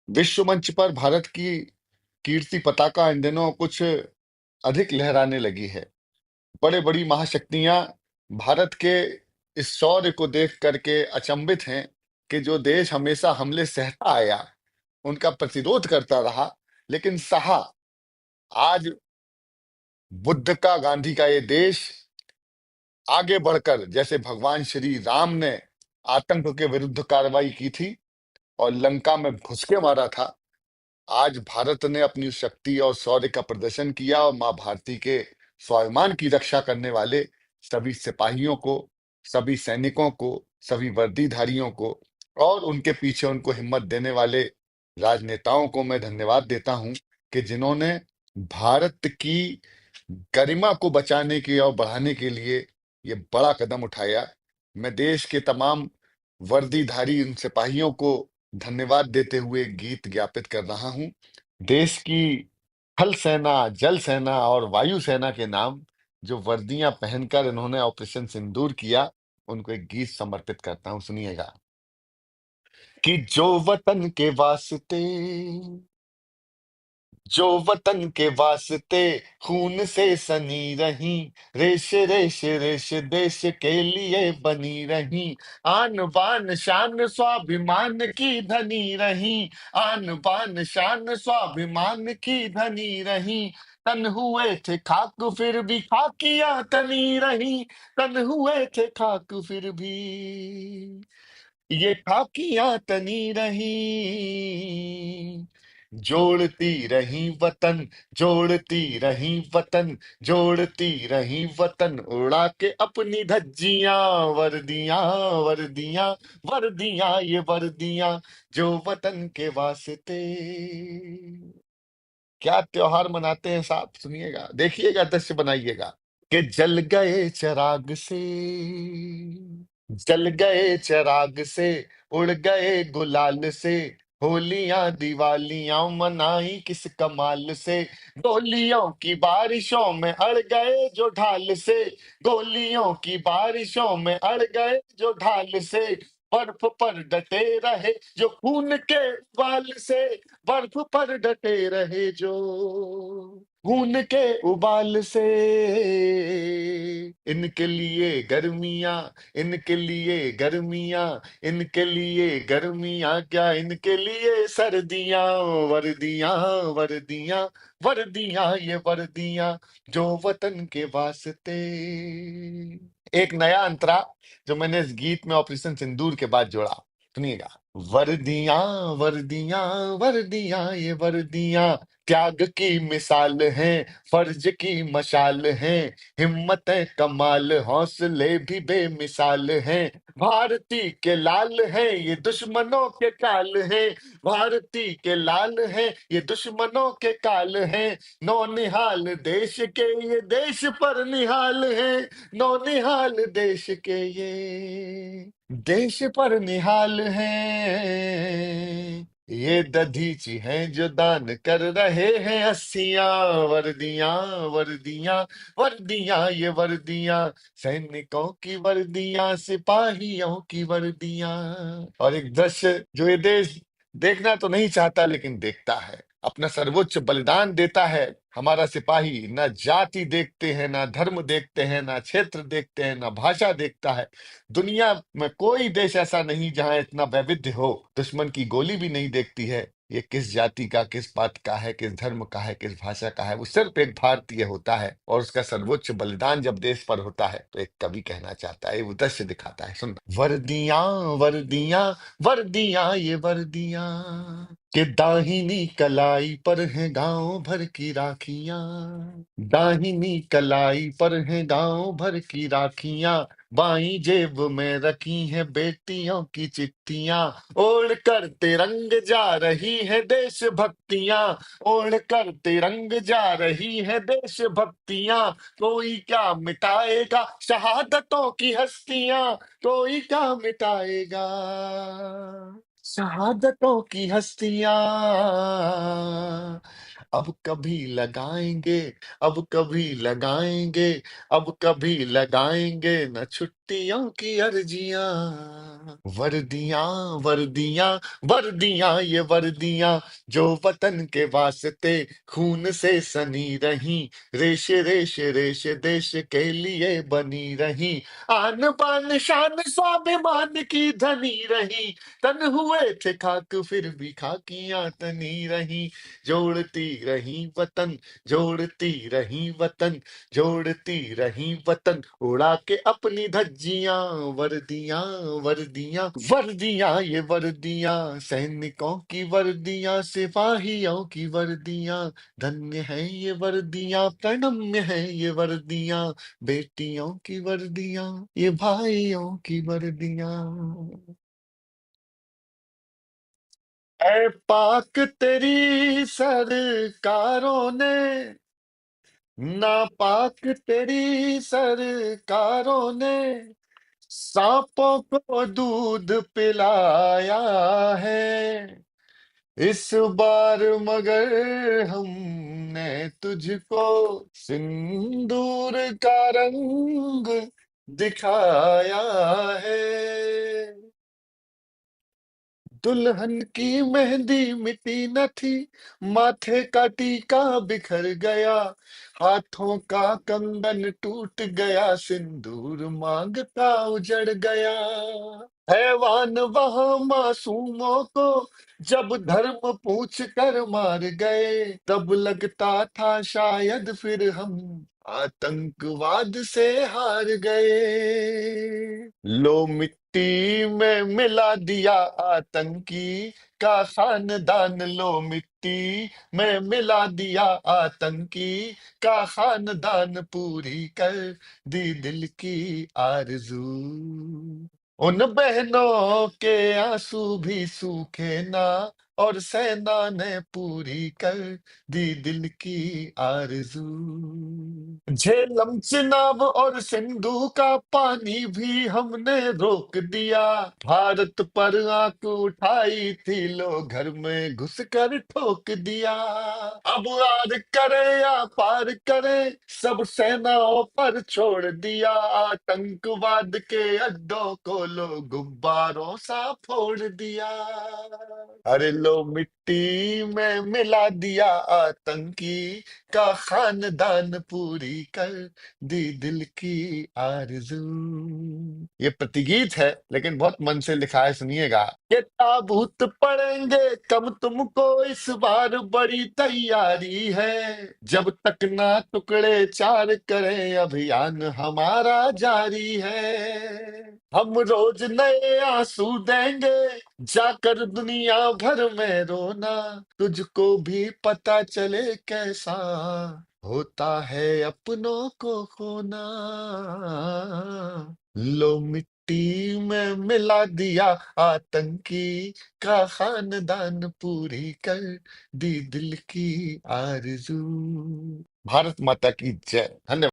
विश्व मंच पर भारत की कीर्ति पताका इन दिनों कुछ अधिक लहराने लगी है। बड़े बड़ी महाशक्तियां भारत के इस शौर्य को देख करके अचंभित हैं कि जो देश हमेशा हमले सहता आया, उनका प्रतिरोध करता रहा, लेकिन सहा। आज बुद्ध का, गांधी का ये देश आगे बढ़कर, जैसे भगवान श्री राम ने आतंक के विरुद्ध कार्रवाई की थी और लंका में घुस के मारा था, आज भारत ने अपनी शक्ति और शौर्य का प्रदर्शन किया और मां भारती के स्वाभिमान की रक्षा करने वाले सभी सिपाहियों को, सभी सैनिकों को, सभी वर्दीधारियों को और उनके पीछे उनको हिम्मत देने वाले राजनेताओं को मैं धन्यवाद देता हूं कि जिन्होंने भारत की गरिमा को बचाने के और बढ़ाने के लिए ये बड़ा कदम उठाया। मैं देश के तमाम वर्दीधारी उन सिपाहियों को धन्यवाद देते हुए गीत ज्ञापित कर रहा हूं। देश की थल सेना, जल सेना और वायु सेना के नाम जो वर्दियां पहनकर इन्होंने ऑपरेशन सिंदूर किया, उनको एक गीत समर्पित करता हूं, सुनिएगा। कि जो वतन के वास्ते खून से सनी रही, रेश रेश रेश देश के लिए बनी रही, आन बान शान स्वाभिमान की धनी रही, आन बान शान स्वाभिमान की धनी रही। तन हुए थे खाक फिर भी खाकियां तनी रही, तन हुए थे खाक फिर भी ये खाकियां तनी रही, जोड़ती रही वतन, जोड़ती रही वतन, जोड़ती रही वतन, उड़ा के अपनी धज्जियां, वर्दियां, वर्दियां, वर्दियां, ये वर्दियां जो वतन के वास्ते। क्या त्योहार मनाते हैं साहब, सुनिएगा, देखिएगा, दृश्य बनाइएगा। कि जल गए चिराग से, उड़ गए गुलाल से, होलियां दिवालियां मनाई किस कमाल से, गोलियों की बारिशों में अड़ गए जो ढाल से, गोलियों की बारिशों में अड़ गए जो ढाल से, बर्फ पर डटे रहे जो खून के उबाल से, बर्फ पर डटे रहे जो खून के उबाल से, इनके लिए गर्मियां, इनके लिए गर्मियां, इनके लिए गर्मियां क्या, इनके लिए सर्दियां, वर्दियां, वर्दियां, वर्दियां, ये वर्दियां जो वतन के वास्ते। एक नया अंतरा जो मैंने इस गीत में ऑपरेशन सिंदूर के बाद जोड़ा, सुनिएगा। वर्दियां, वर्दियां, वर्दियां, ये वर्दियां त्याग की मिसाल हैं, फर्ज की मशाल हैं, हिम्मतें कमाल, हौसले भी बेमिसाल हैं, भारती के लाल हैं ये दुश्मनों के काल हैं, भारती के लाल हैं ये दुश्मनों के काल हैं, नौनिहाल देश के ये देश पर निहाल हैं, नौनिहाल देश के ये देश पर निहाल हैं, ये दधीची हैं जो दान कर रहे हैं अस्सियां, वर्दियां, वर्दियां, वर्दियां, ये वर्दियां सैनिकों की वर्दियां, सिपाहियों की वर्दियां। और एक दृश्य जो ये देश देखना तो नहीं चाहता लेकिन देखता है, अपना सर्वोच्च बलिदान देता है। हमारा सिपाही ना जाति देखते हैं, ना धर्म देखते हैं, ना क्षेत्र देखते हैं, ना भाषा देखता है। दुनिया में कोई देश ऐसा नहीं जहां इतना वैविध्य हो। दुश्मन की गोली भी नहीं देखती है ये किस जाति का, किस पात का है, किस धर्म का है, किस भाषा का है। वो सिर्फ एक भारतीय होता है और उसका सर्वोच्च बलिदान जब देश पर होता है तो एक कवि कहना चाहता है, वो दृश्य दिखाता है, सुन। वर्दियां, वर्दियां, वर्दियां, ये वर्दियां कि दाहिनी कलाई पर है गांव भर की राखियां, दाहिनी कलाई पर है गांव भर की राखियां, बाईं जेब में रखी है बेटियों की चिट्ठियां, ओढ़ कर तिरंग जा रही है देशभक्तियां, ओढ़ कर तिरंग जा रही है देशभक्तियां, कोई क्या मिटाएगा शहादतों की हस्तियां, कोई क्या मिटाएगा शहादतों की हस्तियां, अब कभी लगाएंगे, अब कभी लगाएंगे, अब कभी लगाएंगे न छुट्टियों की अर्जियां। वर्दियां, वर्दियां, वर्दियां, ये वर्दियां जो वतन के वास्ते खून से सनी रही, रेश रेश रेश देश के लिए बनी रही, आन बान शान स्वाभिमान की धनी रही, तन हुए थे खाक फिर भी खाकियां तनी रही, जोड़ती रही वतन, जोड़ती रही वतन, जोड़ती रही वतन, उड़ा के अपनी धज्जियां। वर्दियां, वर्दियां, वर्दियां, ये वर्दियां सैनिकों की वर्दियां, सिपाहियों की वर्दियां, धन्य है ये वर्दियां, प्रणम्य है ये वर्दियां, बेटियों की वर्दियां, ये भाइयों की वर्दियां। ऐ पाक तेरी सरकारों ने, नापाक तेरी सरकारों ने सांपों को दूध पिलाया है, इस बार मगर हमने तुझको सिंदूर का रंग दिखाया है। दुल्हन की मेहंदी मिटी न थी, माथे का टीका बिखर गया, हाथों का कंगन टूट गया, सिंदूर मांग का उजड़ गया। हैवान वहां मासूमों को जब धर्म पूछ कर मार गए, तब लगता था शायद फिर हम आतंकवाद से हार गए। लो मिट्टी में मिला दिया आतंकी का खानदान, लो मिट्टी में मिला दिया आतंकी का खानदान, पूरी कर दी दिल की आरज़ू। उन बहनों के आंसू भी सूखे ना, और सेना ने पूरी कर दी दिल की आरज़ू। झेलम चिनाब और सिंधु का पानी भी हमने रोक दिया, भारत पर आंख उठाई थी लो घर में घुस कर ठोक दिया। अब आर करे या पार करे सब सेनाओं पर छोड़ दिया, आतंकवाद के अड्डों को लो गुब्बारों सा फोड़ दिया। अरे लो मिट्टी में मिला दिया आतंकी का खानदान, पूरी कर दी दिल की आरज़ू। ये प्रतिगीत है लेकिन बहुत मन से लिखा है, सुनिएगा। ये ताबूत पढ़ेंगे कब तुमको इस बार बड़ी तैयारी है, जब तक ना टुकड़े चार करें अभियान हमारा जारी है। हम रोज नए आंसू देंगे जाकर दुनिया भर में रोना, तुझको भी पता चले कैसा होता है अपनों को खोना। लो मिट्टी में मिला दिया आतंकी का खानदान, पूरी कर दी दिल की आरज़ू। भारत माता की जय। धन्यवाद।